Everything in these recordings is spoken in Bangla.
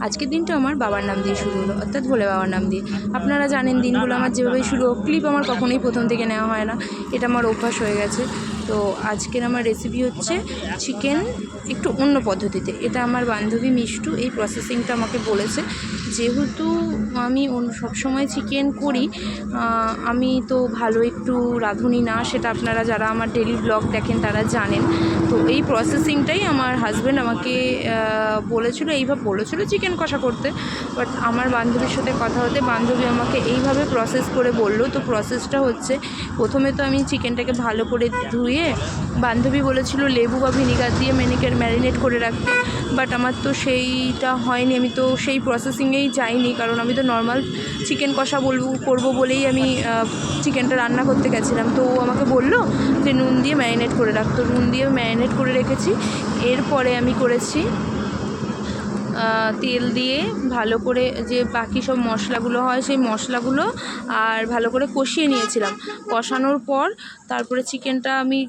আজকের দিনটা আমার বাবার নাম দিয়ে শুরু হলো, অর্থাৎ ভোলে বাবার নাম দিয়ে। আপনারা জানেন দিনগুলো আমার যেভাবে শুরু হোক, ক্লিপ আমার কখনোই প্রথম থেকে নেওয়া হয় না, এটা আমার অভ্যাস হয়ে গেছে। তো আজকের আমার রেসিপি হচ্ছে চিকেন একটু অন্য পদ্ধতিতে। এটা আমার বান্ধবী মিষ্টু এই প্রসেসিংটা আমাকে বলেছে। যেহেতু আমি সবসময় চিকেন করি, আমি তো ভালো একটু রাঁধুনি না, সেটা আপনারা যারা আমার ডেলি ব্লগ দেখেন তারা জানেন। তো এই প্রসেসিংটাই আমার হাজব্যান্ড আমাকে এইভাবে বলেছিল চিকেন কষা করতে। বাট আমার বান্ধবীর সাথে কথা হতে বান্ধবী আমাকে এইভাবে প্রসেস করে বললো। তো প্রসেসটা হচ্ছে, প্রথমে তো আমি চিকেনটাকে ভালো করে ধুয়ে, বান্ধবী বলেছিল লেবু বা ভিনিগার দিয়ে ম্যারিনেট করে রাখতে, বাট আমার তো সেইটা হয়নি। আমি তো সেই প্রসেসিংয়েই যাইনি, কারণ আমি তো নর্মাল চিকেন কষা করবো বলেই আমি চিকেনটা রান্না করতে গেছিলাম। তো ও আমাকে বললো যে নুন দিয়ে ম্যারিনেট করে রাখ। তো নুন দিয়ে ম্যারিনেট করে রেখেছি। এরপরে আমি করেছি তেল দিয়ে ভালো করে যে বাকি সব মশলাগুলো হয় সেই মশলাগুলো আর ভালো করে কষিয়ে নিয়েছিলাম। কষানোর পর তারপরে চিকেনটা আমি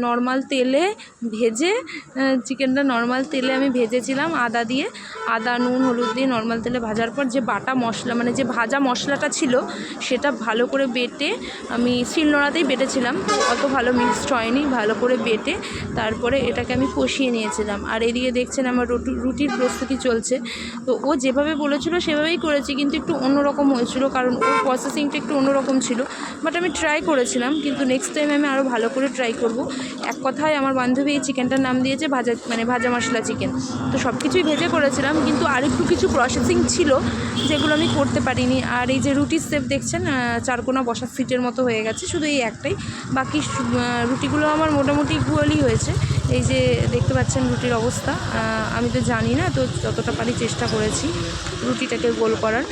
নর্মাল তেলে আমি ভেজেছিলাম আদা নুন হলুদ দিয়ে নর্মাল তেলে ভাজার পর যে বাটা মশলা, মানে যে ভাজা মশলাটা ছিল সেটা ভালো করে বেটে, আমি শিলনোড়াতেই বেটেছিলাম, অত ভালো মিক্সড হয়নি, ভালো করে বেটে তারপরে এটাকে আমি কষিয়ে নিয়েছিলাম। আর এদিকে দেখছেন আমার রুটির প্রস্তুতি চলছে। তো ও যেভাবে বলেছিল সেভাবেই করেছি, কিন্তু একটু অন্যরকম হয়েছিল, কারণ ওর প্রসেসিংটা একটু অন্যরকম ছিল। বাট আমি ট্রাই করেছিলাম, কিন্তু নেক্সট টাইম আমি আরও ভালো করে ট্রাই করব। এক কথায় আমার বান্ধবী এই চিকেনটার নাম দিয়েছে ভাজা মশলা চিকেন। তো সব কিছুই ভেজে করেছিলাম, কিন্তু আরেকটু কিছু প্রসেসিং ছিল যেগুলো আমি করতে পারিনি। আর এই যে রুটির শেপ দেখছেন, চারকোনা বসার সিটের মতো হয়ে গেছে, শুধু এই একটাই, বাকি রুটিগুলো আমার মোটামুটি ইকুয়ালি হয়েছে। এই যে দেখতে পাচ্ছেন রুটির অবস্থা, আমি তো জানি না, তো যতটা পারি চেষ্টা করেছি রুটিটাকে গোল করার।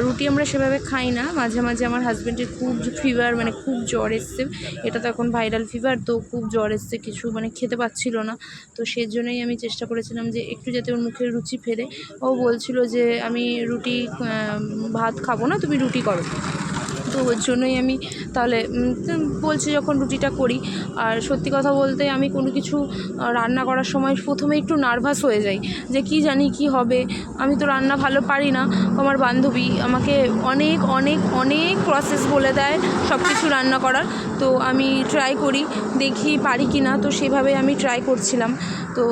রুটি আমরা সেভাবে খাই না, মাঝে মাঝে আমার হাজব্যান্ডের খুব ফিভার, মানে খুব জ্বর এসছে, এটা তো এখন ভাইরাল ফিভার, তো খুব জ্বর এসছে, কিছু মানে খেতে পাচ্ছিল না। তো সেই জন্যই আমি চেষ্টা করেছিলাম যে একটু যাতে ওর মুখের রুচি ফেরে। ও বলছিল যে আমি ভাত খাবো না, তুমি রুটি করো। তো ওর জন্যই আমি তাহলে বলছি যখন রুটিটা করি। আর সত্যি কথা বলতে আমি কোনো কিছু রান্না করার সময় প্রথমে একটু নার্ভাস হয়ে যাই, যে কি জানি কি হবে, আমি তো রান্না ভালো পারি না। আমার বান্ধবী আমাকে অনেক অনেক অনেক প্রসেস বলে দেয় সব কিছু রান্না করার। তো আমি ট্রাই করি, দেখি পারি কি না। তো সেভাবে আমি ট্রাই করছিলাম। তো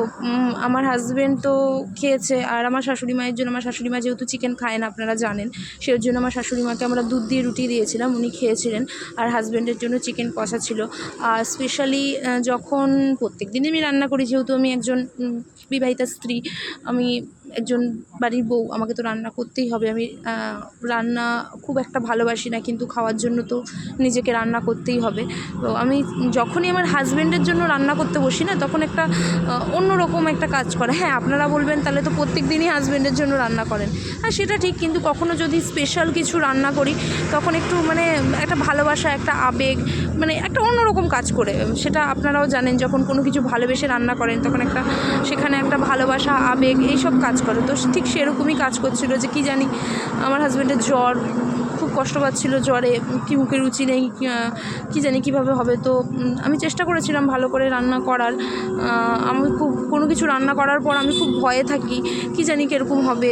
আমার হাজব্যান্ড তো খেয়েছে, আর আমার শাশুড়ি মায়ের জন্য, আমার শাশুড়ি মা যেহেতু চিকেন খায় না আপনারা জানেন, সেই জন্য আমার শাশুড়ি মাকে আমরা দুধ দিয়ে রুটি দিয়েছিলাম, উনি খেয়েছিলেন। আর হাজব্যান্ডের জন্য চিকেন কষা ছিল। আর স্পেশালি যখন প্রত্যেক দিনই আমি রান্না করি, যেহেতু আমি একজন বিবাহিতা স্ত্রী, আমি একজন বাড়ির বউ, আমাকে তো রান্না করতেই হবে। আমি রান্না খুব একটা ভালোবাসি না, কিন্তু খাওয়ার জন্য তো নিজেকে রান্না করতেই হবে। তো আমি যখনই আমার হাজব্যান্ডের জন্য রান্না করতে বসি না, তখন একটা অন্যরকম একটা কাজ করে। হ্যাঁ, আপনারা বলবেন তাহলে তো প্রত্যেক দিনই হাজব্যান্ডের জন্য রান্না করেন। হ্যাঁ, সেটা ঠিক, কিন্তু কখনও যদি স্পেশাল কিছু রান্না করি তখন একটু মানে একটা ভালোবাসা, একটা আবেগ, মানে একটা অন্যরকম কাজ করে। সেটা আপনারাও জানেন, যখন কোনো কিছু ভালোবেসে রান্না করেন তখন সেখানে একটা ভালোবাসা, আবেগ এইসব কাজ করে। তো ঠিক সেরকমই কাজ করছিল, যে কি জানি আমার হাজব্যান্ডের জ্বর, খুব কষ্ট পাচ্ছিল জ্বরে, কি মুখে রুচি নেই, কি জানি কীভাবে হবে। তো আমি চেষ্টা করেছিলাম ভালো করে রান্না করার। আমি কোনো কিছু রান্না করার পর আমি খুব ভয়ে থাকি, কি জানি কীরকম হবে,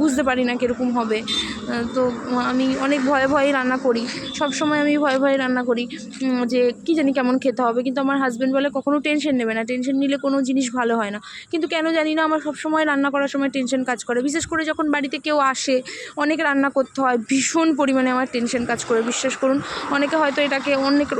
বুঝতে পারি না কীরকম হবে। তো আমি অনেক ভয়ে ভয়েই রান্না করি, সবসময় আমি ভয়ে ভয়ে রান্না করি, যে কী জানি কেমন খেতে হবে। কিন্তু আমার হাজব্যান্ড বলে কখনো টেনশন নেবে না, টেনশন নিলে কোনো জিনিস ভালো হয় না। কিন্তু কেন জানি না আমার সবসময় রান্না করার সময় টেনশন কাজ করে, বিশেষ করে যখন বাড়িতে কেউ আসে, অনেক রান্না করতে হয়, ভীষণ পরিমাণে আমার টেনশন কাজ করে, বিশ্বাস করুন। অনেকে হয়তো এটাকে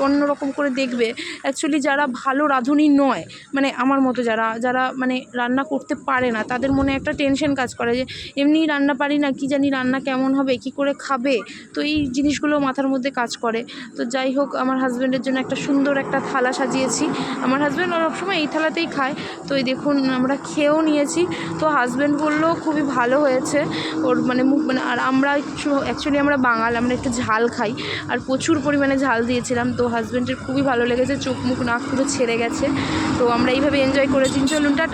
অন্যরকম করে দেখবে, অ্যাকচুয়ালি যারা ভালো রাঁধুনি নয়, মানে আমার মতো যারা মানে রান্না করতে পারে না, তাদের মনে একটা টেনশন কাজ করে, যে এমনিই রান্না পারি না, কি জানি রান্না কেমন হবে, কি করে খাবে। তো এই জিনিসগুলো মাথার মধ্যে কাজ করে। তো যাই হোক, আমার হাজব্যান্ডের জন্য একটা সুন্দর একটা থালা সাজিয়েছি। আমার হাজব্যান্ড সবসময় এই থালাতেই খায়। তো এই দেখুন, আমরা খেয়েও নিয়েছি। তো হাজব্যান্ড বললো খুবই ভালো হয়েছে, ওর মানে আর আমরা অ্যাকচুয়ালি আমরা বাঙাল, আমরা একটু ঝাল খাই, আর প্রচুর পরিমাণে ঝাল দিয়েছিলাম। তো হাজব্যান্ডের খুবই ভালো লেগেছে, চোখ মুখ নাক পুরো ছেড়ে গেছে। তো আমরা এইভাবে এনজয় করেছি। চলুন টাটা।